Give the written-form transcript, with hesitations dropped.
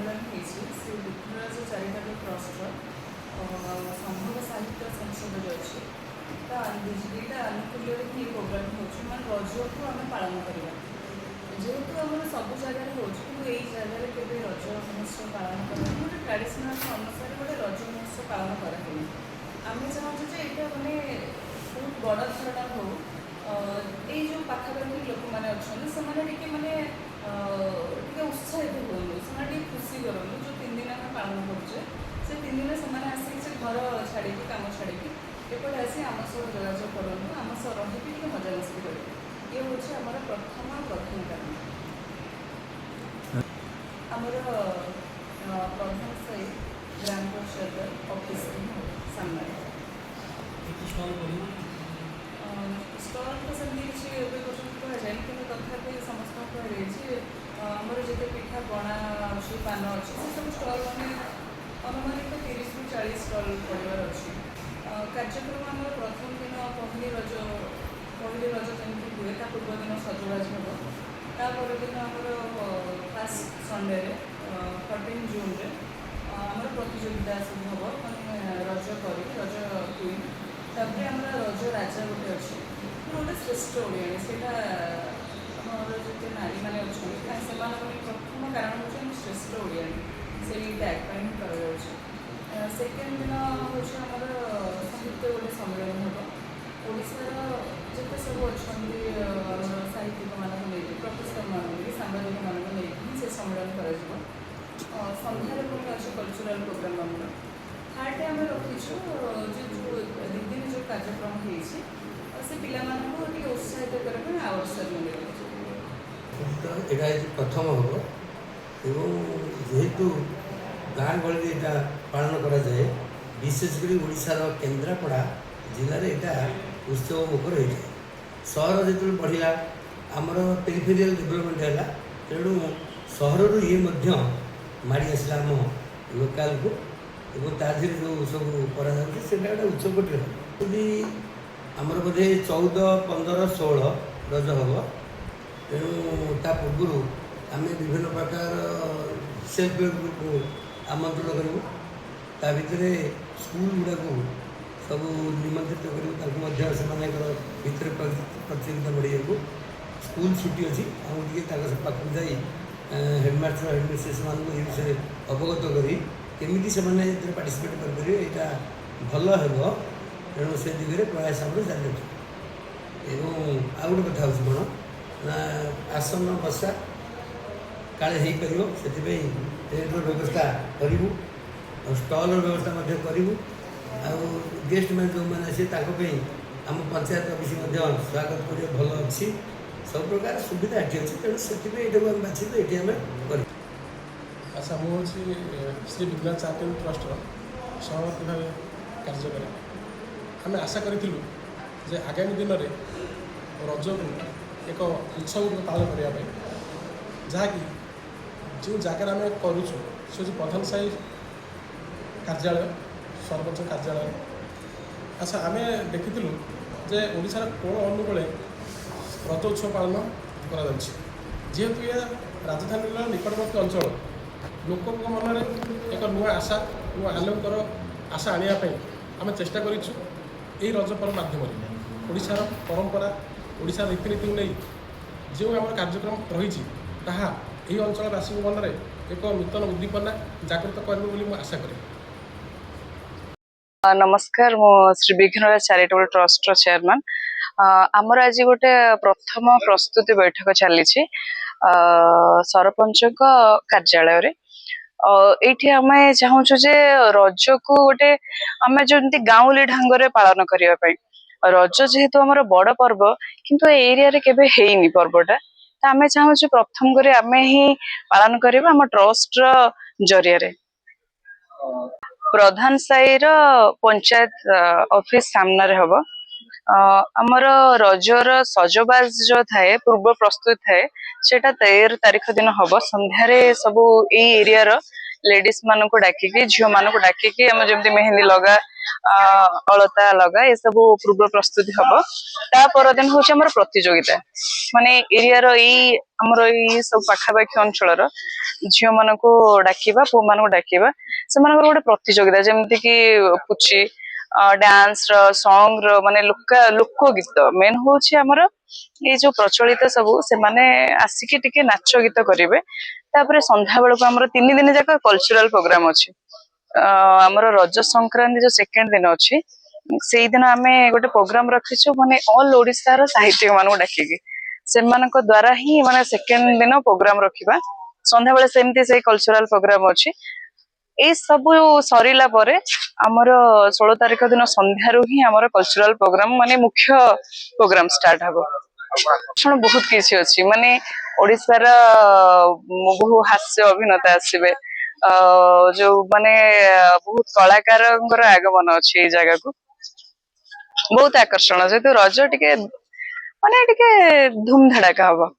सम्मेलन Shri Vighnaraj charitable trust संभव साहित्य संसद जो अच्छी दुईटा आनुकूल्य ही प्रोग्राम हो रज को आम पालन करवा जेहेतु आम सब जगह हो जगह के रज महोत्सव पालन कर गोटे ट्राडिशनल अनुसार गोटे रज महोत्सव पालन कराए आम चाहूँ जे यहाँ मैंने बहुत बड़ धरणा हो ये जो पाखापाखि लोक मैंने अच्छा से मैंने उत्साहित हूँ से खुशी करूँ जो 3 दिन आम पालन करुचे से 3 दिन से आसिक घर छाड़ी कम छाड़ी एपटे आसी आम सह जोगाजोग करूँ आम सह रही मजा मस्ती करेंगे ये हूँ आम प्रथम प्रधान कारण आमर प्रधान सही ग्राम पंचायत ऑफिस सामने स्टल तो सेमती किसी कहुए कि तथापि समस्त कहुए आमर जिते पिठा पणा अच्छी पान अच्छी से सब स्टल मैंने अनुमानित 30 ରୁ 40 स्टल पड़ार अच्छी कार्यक्रम आम प्रथम दिन पहली रज जमी हुए ता पूर्व दिन सजबाज हम तापर दिन आमर फास्ट संडे 14 जून आमर प्रतियोगिता सब हम मैंने रज कर रज क्वीन तापर आम रज राजा गोटे अच्छे गोटे श्रेष्ठ ओडिया से जो नारी मैंने अच्छा से प्रथम कारण हूँ श्रेष्ठ ओडिया से टैग कर सेकेंड दिन हूँ आमर साहित्य गोटे सम्मेलन हम ओडार जिते सब अच्छा साहित्यिक मानक नहीं प्रोफेसर मानक सांबादिक मानक नहीं से सम्मेलन कर सन्धार पुणी अच्छे कल्चरल प्रोग्राम आम थर्ड आम रखीचु जो 2 दिन जो कार्यक्रम होती से पे उत्साहित करने अवसर मिले यहाँ प्रथम हम एवं जेहेतु गाँ गहली यहाँ पालन कराए विशेषकर ओडार केन्द्रापड़ा जिले में यहाँ उत्सव मुखर हो जाए सहर जो बढ़ला आमर पेरिफेरियल डेभलपमेंट है तेणु सहर ये माड़ी आसला आम लोकाल को एवं ताधे जो सब करा गोटे उत्सव कोटी आमर बोधे 14, 15, 16 रज हम तेणु ता पूर्व आम विभिन्न प्रकार सेल्फ हेल्प ग्रुप को आमंत्रण करूँ ता भितर स्कूल गुड़ा को सब निमंत्रित कर भितर प्रतियोगिता बढ़ाई स्कूल छुट्टी अच्छी आगे पाखक जाई हेडमास्टर हेडमिस्ट्रेस मान ये विषय अवगत करी केमी से पार्टिसिपेट करेंगे यहाँ भल हो तेणु से दिगरे प्रयास आम जारी एवं आ गए कथा कौन ना आसन बसा काले हो पार से टेंटर व्यवस्था करूँ स्टल व्यवस्था करूँ गेस्ट मैंने जो मैंने आसे आम पंचायत ऑफिस स्वागत कर भल अच्छी सब प्रकार सुविधा ये अच्छी तेणु से आम बाछी ये आम कर अच्छा मुझे श्री विघ्नराज चैरिटेबल ट्रस्ट सभापति भाव कार्य करें आम आशा करूँ जे आगामी दिन में रज को एक उत्सव पालन करने जहाँकि जो जगह आम करुचु से प्रधान साही कार्यालय सरपंच कार्यालय अच्छा आम देखी जे ओडार कोण अनुकूल रज उत्सव पालन कर जेहेतु यह राजधानी निकटवर्ती अंचल लोक मन में एक नुआ आशा नुआ आलोकर आशा आने आम चेष्टा करूँ यही रज पर्व मध्यम ओडार परंपरा ओडार रीतिनीति को नहीं जो आम कार्यक्रम रही यही अंचलवासी मन में एक नूतन उद्दीपना जागृत कर आशा करें। नमस्कार मो Shri Vighnaraj charitable trust chairman आमर आज गोटे प्रथम प्रस्तुति बैठक चली सरपंच कार्यालय ये आम चाहूँ जे रज को गोटे आम जमी गाँवली ढंग पालन करने रज जेहेतु आम बड़ पर्व किंतु एरिया रे केबे हेनी पर्वटा तो आम चाहूँ प्रथम करे आम ही पालन करवा आम ट्रस्ट जरिया प्रधान साई पंचायत ऑफिस सामने हम आमर रजर सजबाज जो थाए पूर्व प्रस्तुत थाए सेटा 13 तारीख दिन हम संध्यारे सब एरिया लेडीज मान को डाकिकी झील मान को डाकिकी आम जमी मेहंदी लगा ଅଳତା ଲଗା ଏସବୁ ପୂର୍ବ ପ୍ରସ୍ତୁତି ହବ। ତା ପରଦିନ ହଉଛି ଆମର ପ୍ରତିଯୋଗିତା, ମାନେ ଏରିଆର ଏଇ ଆମର ଏଇ ସବୁ ପାଖାପାଖି ଅଞ୍ଚଳର ଝିଅ ମାନଙ୍କୁ ଡାକିବା, ପୁଅ ମାନଙ୍କୁ ଡାକିବା, ସେମାନଙ୍କର ଗୋଟେ ପ୍ରତିଯୋଗିତା ଯେମିତି କି ପୁଚି, ଡ୍ୟାନ୍ସ ର, ସଙ୍ଗ ର, ମାନେ ଲୋକ ଗୀତ ମେନ୍ ହଉଛି ଆମର ଏଇ ଯୋଉ ପ୍ରଚଳିତ ସବୁ, ସେମାନେ ଆସିକି ଟିକେ ନାଚ ଗୀତ କରିବେ। ତାପରେ ସନ୍ଧ୍ୟା ବେଳକୁ ଆମର 3 ଦିନ ଯାକ କଲଚରାଲ ପ୍ରୋଗ୍ରାମ ଅଛି। ଆମର ରଜ ସଂକ୍ରାନ୍ତି ଯୋଉ ସେକେଣ୍ଡ ଦିନ ଅଛି, ସେଇଦିନ ଆମେ ଗୋଟେ ପ୍ରୋଗ୍ରାମ ରଖିଛୁ, ମାନେ ଅଲ ଓଡିଶାର ସାହିତ୍ୟିକ ମାନଙ୍କୁ ଡାକିକି ସେମାନଙ୍କ ଦ୍ଵାରା ହିଁ ମାନେ ସେକେଣ୍ଡ ଦିନ ପ୍ରୋଗ୍ରାମ ରଖିବା। ସନ୍ଧ୍ୟାବେଳେ ସେମିତି ସେଇ କଲଚରାଲ ପ୍ରୋଗ୍ରାମ ଅଛି। ଏଇ ସବୁ ସରିଲା ପରେ ଆମର 16 ତାରିଖ ଦିନ ସନ୍ଧ୍ୟାରୁ ହିଁ ଆମର କଲଚରାଲ ପ୍ରୋଗ୍ରାମ, ମାନେ ମୁଖ୍ୟ ପ୍ରୋଗ୍ରାମ ଷ୍ଟାର୍ଟ ହବ। ଶୁଣ ବହୁତ କିଛି ଅଛି, ମାନେ ଓଡିଶାର ବହୁ ହାସ୍ୟ ଅଭିନେତା ଆସିବେ, ଯୋଉ ମାନେ ବହୁତ କଳାକାରଙ୍କର ଆଗମନ ଅଛି ଏଇ ଜାଗାକୁ। ବହୁତ ଆକର୍ଷଣ, ଯେହେତୁ ରଜ ଟିକେ ମାନେ ଟିକେ ଧୁମ ଧଡାକା ହବ।